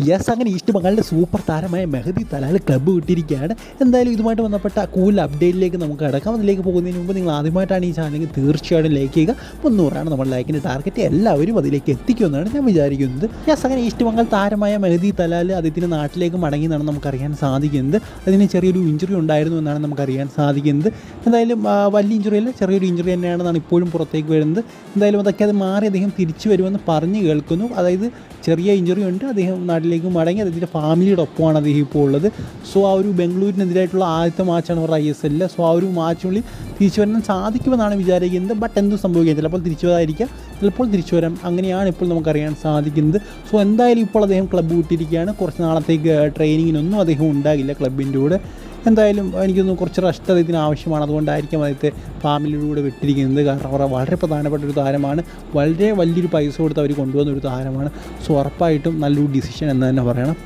Yes, അങ്ങനെ east ബംഗാളിൻ്റെ super താരമായ Mehdi Talal club വിട്ടിരിക്കുകയാണ്. എന്തായാലും ഇതുമായിട്ട് ബന്ധപ്പെട്ട കൂൾ അപ്ഡേറ്റിലേക്ക് നമുക്ക് കിടക്കാം. അതിലേക്ക് പോകുന്നതിന് മുമ്പ് നിങ്ങൾ ആദ്യമായിട്ടാണ് ഈ ചാനൽ തീർച്ചയായിട്ടും ലൈക്ക് ചെയ്യുക. 300 നമ്മുടെ ലൈക്കിൻ്റെ ടാർഗറ്റ്, എല്ലാവരും അതിലേക്ക് എത്തിക്കുമെന്നാണ് ഞാൻ വിചാരിക്കുന്നത്. യെസ്, അങ്ങനെ ഈസ്റ്റ് ബംഗാൾ താരമായ മെഹദി തലാൽ അദ്ദേഹത്തിൻ്റെ നാട്ടിലേക്ക് മടങ്ങിയെന്നാണ് നമുക്കറിയാൻ സാധിക്കുന്നത്. അതിന് ചെറിയൊരു ഇഞ്ചുറി ഉണ്ടായിരുന്നു എന്നാണ് നമുക്കറിയാൻ സാധിക്കുന്നത്. എന്തായാലും വലിയ ഇഞ്ചുറി അല്ല, ചെറിയൊരു ഇഞ്ചുറി തന്നെയാണെന്നാണ് ഇപ്പോഴും പുറത്തേക്ക് വരുന്നത്. എന്തായാലും അതൊക്കെ അത് മാറി അദ്ദേഹം തിരിച്ചു വരുമെന്ന് പറഞ്ഞ് കേൾക്കുന്നു. അതായത് ചെറിയ ഇഞ്ചുറി ഉണ്ട്, അദ്ദേഹം നാട്ടിലേക്ക് മടങ്ങി അദ്ദേഹത്തിൻ്റെ ഫാമിലിയുടെ ഒപ്പമാണ് അദ്ദേഹം ഇപ്പോൾ ഉള്ളത്. സോ ആ ഒരു ബംഗളൂരിനെതിരായിട്ടുള്ള ആദ്യത്തെ മാച്ചാണ് അവരുടെ ISL. സോ ആ ഒരു മാച്ചിനുള്ളിൽ തിരിച്ചു വരാൻ സാധിക്കുമെന്നാണ് വിചാരിക്കുന്നത്. ബട്ട് എന്തും സംഭവിക്കാം, ചിലപ്പോൾ തിരിച്ചു വരാതിരിക്കാം, ചിലപ്പോൾ തിരിച്ചു വരാം. അങ്ങനെയാണ് ഇപ്പോൾ നമുക്കറിയാൻ സാധിക്കുന്നത്. സോ എന്തായാലും ഇപ്പോൾ അദ്ദേഹം ക്ലബ്ബ് വിട്ടിരിക്കുകയാണ്. കുറച്ച് നാളത്തേക്ക് ട്രെയിനിങ്ങിനൊന്നും അദ്ദേഹം ഉണ്ടാകില്ല ക്ലബിൻ്റെ കൂടെ. എന്തായാലും എനിക്കൊന്ന് കുറച്ച് റെസ്റ്റ് അദ്ദേഹത്തിന് ആവശ്യമാണ്. അതുകൊണ്ടായിരിക്കും അദ്ദേഹത്തെ ഫാമിലിയിലൂടെ വിട്ടിരിക്കുന്നത്. കാരണം അവർ വളരെ പ്രധാനപ്പെട്ട ഒരു താരമാണ്, വളരെ വലിയൊരു പൈസ കൊടുത്ത് അവർ കൊണ്ടുവന്ന ഒരു താരമാണ്. സോ ഉറപ്പായിട്ടും നല്ലൊരു ഡിസിഷൻ എന്ന് തന്നെ പറയണം.